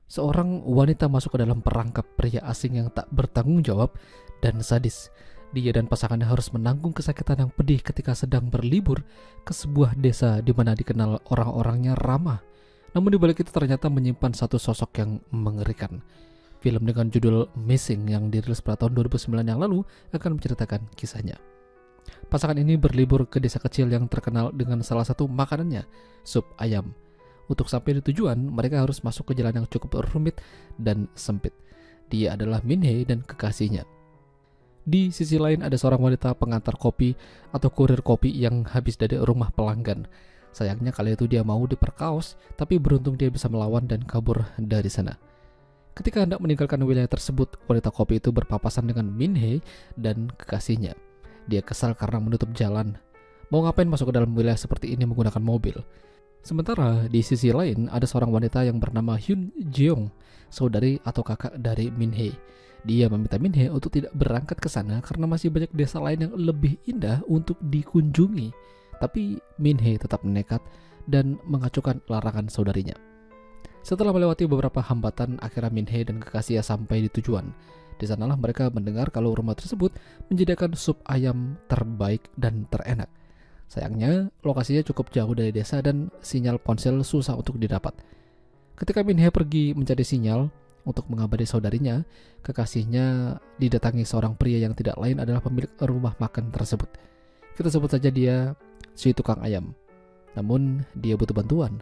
Seorang wanita masuk ke dalam perangkap pria asing yang tak bertanggung jawab dan sadis. Dia dan pasangannya harus menanggung kesakitan yang pedih ketika sedang berlibur ke sebuah desa di mana dikenal orang-orangnya ramah. Namun di balik itu ternyata menyimpan satu sosok yang mengerikan. Film dengan judul Missing yang dirilis pada tahun 2009 yang lalu akan menceritakan kisahnya. Pasangan ini berlibur ke desa kecil yang terkenal dengan salah satu makanannya, sup ayam. Untuk sampai di tujuan, mereka harus masuk ke jalan yang cukup rumit dan sempit. Dia adalah Min-hee dan kekasihnya. Di sisi lain ada seorang wanita pengantar kopi atau kurir kopi yang habis dari rumah pelanggan. Sayangnya kali itu dia mau diperkaos, tapi beruntung dia bisa melawan dan kabur dari sana. Ketika hendak meninggalkan wilayah tersebut, wanita kopi itu berpapasan dengan Min-hee dan kekasihnya. Dia kesal karena menutup jalan. Mau ngapain masuk ke dalam wilayah seperti ini menggunakan mobil? Sementara di sisi lain ada seorang wanita yang bernama Hyun Jeong, saudari atau kakak dari Min-hee. Dia meminta Min-hee untuk tidak berangkat ke sana karena masih banyak desa lain yang lebih indah untuk dikunjungi. Tapi Min-hee tetap nekat dan mengacukan larangan saudarinya. Setelah melewati beberapa hambatan, akhirnya Min-hee dan kekasihnya sampai di tujuan. Di sanalah mereka mendengar kalau rumah tersebut menyediakan sup ayam terbaik dan terenak. Sayangnya, lokasinya cukup jauh dari desa dan sinyal ponsel susah untuk didapat. Ketika Min-hee pergi mencari sinyal untuk mengabari saudarinya, kekasihnya didatangi seorang pria yang tidak lain adalah pemilik rumah makan tersebut. Kita sebut saja dia si tukang ayam. Namun, dia butuh bantuan.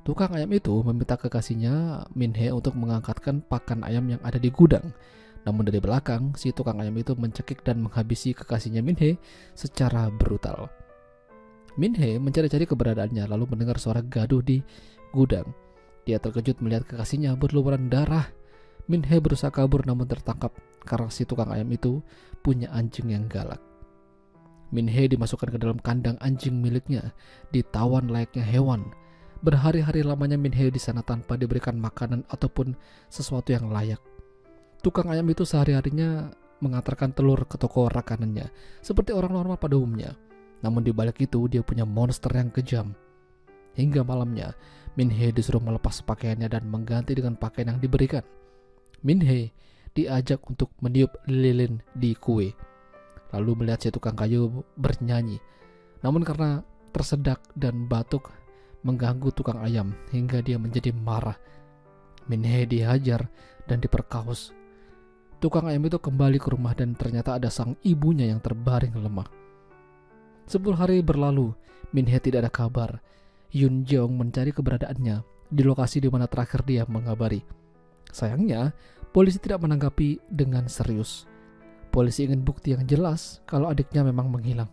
Tukang ayam itu meminta kekasihnya Min-hee untuk mengangkatkan pakan ayam yang ada di gudang. Namun dari belakang, si tukang ayam itu mencekik dan menghabisi kekasihnya Min-hee secara brutal. Min-hee mencari-cari keberadaannya lalu mendengar suara gaduh di gudang. Dia terkejut melihat kekasihnya berlumuran darah. Min-hee berusaha kabur namun tertangkap karena si tukang ayam itu punya anjing yang galak. Min-hee dimasukkan ke dalam kandang anjing miliknya, ditawan layaknya hewan. Berhari-hari lamanya Min-hee di sana tanpa diberikan makanan ataupun sesuatu yang layak. Tukang ayam itu sehari-harinya mengantarkan telur ke toko rakanannya, seperti orang normal pada umumnya. Namun di balik itu dia punya monster yang kejam. Hingga malamnya, Min-hee disuruh melepas pakaiannya dan mengganti dengan pakaian yang diberikan. Min-hee diajak untuk meniup lilin di kue, lalu melihat si tukang kayu bernyanyi. Namun karena tersedak dan batuk mengganggu tukang ayam hingga dia menjadi marah, Min-hee dihajar dan diperkaos. Tukang ayam itu kembali ke rumah dan ternyata ada sang ibunya yang terbaring lemah. 10 hari berlalu, Min-hee tidak ada kabar. Hyun Jeong mencari keberadaannya di lokasi di mana terakhir dia mengabari. Sayangnya, polisi tidak menanggapi dengan serius. Polisi ingin bukti yang jelas kalau adiknya memang menghilang.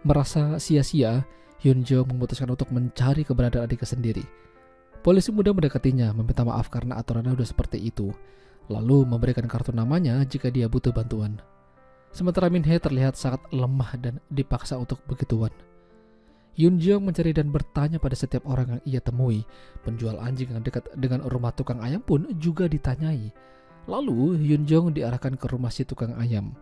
Merasa sia-sia, Hyun Jeong memutuskan untuk mencari keberadaan adiknya sendiri. Polisi muda mendekatinya, meminta maaf karena aturannya sudah seperti itu, lalu memberikan kartu namanya jika dia butuh bantuan. Sementara Min-hee terlihat sangat lemah dan dipaksa untuk begituan. Hyun Jeong mencari dan bertanya pada setiap orang yang ia temui. Penjual anjing yang dekat dengan rumah tukang ayam pun juga ditanyai. Lalu Hyun Jeong diarahkan ke rumah si tukang ayam.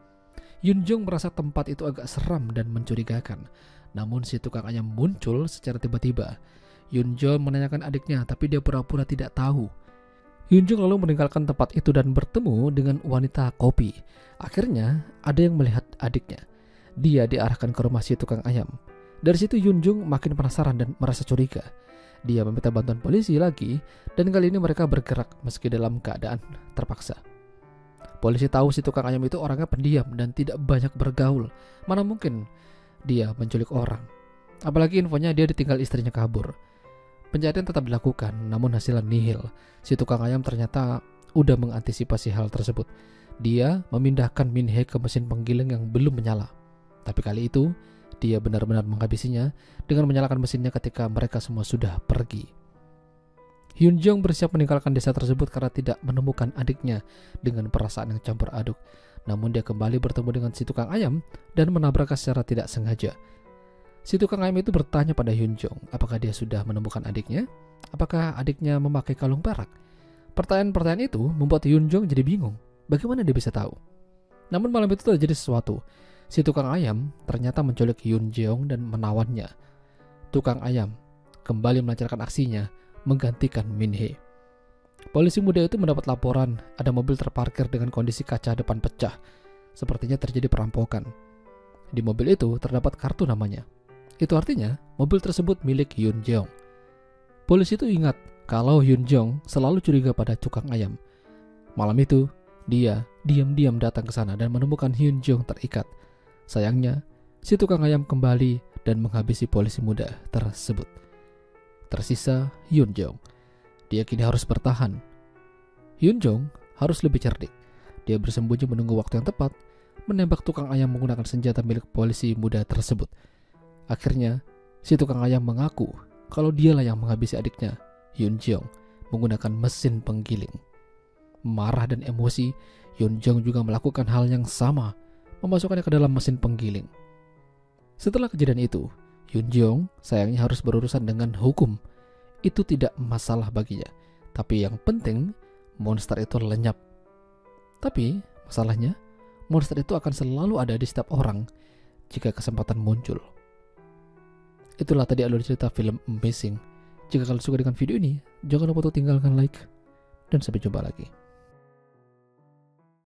Hyun Jeong merasa tempat itu agak seram dan mencurigakan. Namun si tukang ayam muncul secara tiba-tiba. Hyun Jeong menanyakan adiknya, tapi dia pura-pura tidak tahu. Hyun Jeong lalu meninggalkan tempat itu dan bertemu dengan wanita kopi. Akhirnya ada yang melihat adiknya. Dia diarahkan ke rumah si tukang ayam. Dari situ Hyun Jeong makin penasaran dan merasa curiga. Dia meminta bantuan polisi lagi dan kali ini mereka bergerak meski dalam keadaan terpaksa. Polisi tahu si tukang ayam itu orangnya pendiam dan tidak banyak bergaul. Mana mungkin dia menculik orang. Apalagi infonya dia ditinggal istrinya kabur. Pencarian tetap dilakukan, namun hasilnya nihil. Si tukang ayam ternyata udah mengantisipasi hal tersebut. Dia memindahkan Min-hee ke mesin penggiling yang belum menyala. Tapi kali itu, dia benar-benar menghabisinya dengan menyalakan mesinnya ketika mereka semua sudah pergi. Hyun Jeong bersiap meninggalkan desa tersebut karena tidak menemukan adiknya dengan perasaan yang campur aduk. Namun dia kembali bertemu dengan si tukang ayam dan menabraknya secara tidak sengaja. Si tukang ayam itu bertanya pada Hyun Jeong, apakah dia sudah menemukan adiknya? Apakah adiknya memakai kalung perak? Pertanyaan-pertanyaan itu membuat Hyun Jeong jadi bingung. Bagaimana dia bisa tahu? Namun malam itu terjadi sesuatu. Si tukang ayam ternyata menculik Hyun Jeong dan menawannya. Tukang ayam kembali melancarkan aksinya menggantikan Min-hee. Polisi muda itu mendapat laporan ada mobil terparkir dengan kondisi kaca depan pecah. Sepertinya terjadi perampokan. Di mobil itu terdapat kartu namanya. Itu artinya mobil tersebut milik Hyun Jeong. Polisi itu ingat kalau Hyun Jeong selalu curiga pada tukang ayam. Malam itu, dia diam-diam datang ke sana dan menemukan Hyun Jeong terikat. Sayangnya, si tukang ayam kembali dan menghabisi polisi muda tersebut. Tersisa Hyun Jeong. Dia kini harus bertahan. Hyun Jeong harus lebih cerdik. Dia bersembunyi menunggu waktu yang tepat, menembak tukang ayam menggunakan senjata milik polisi muda tersebut. Akhirnya, si tukang ayam mengaku kalau dialah yang menghabisi adiknya, Hyun Jeong, menggunakan mesin penggiling. Marah dan emosi, Hyun Jeong juga melakukan hal yang sama, memasukkannya ke dalam mesin penggiling. Setelah kejadian itu, Hyun Jeong sayangnya harus berurusan dengan hukum. Itu tidak masalah baginya, tapi yang penting monster itu lenyap. Tapi masalahnya, monster itu akan selalu ada di setiap orang jika kesempatan muncul. Itulah tadi alur cerita film Amazing. Jika kalian suka dengan video ini, jangan lupa untuk tinggalkan like dan sampai jumpa lagi.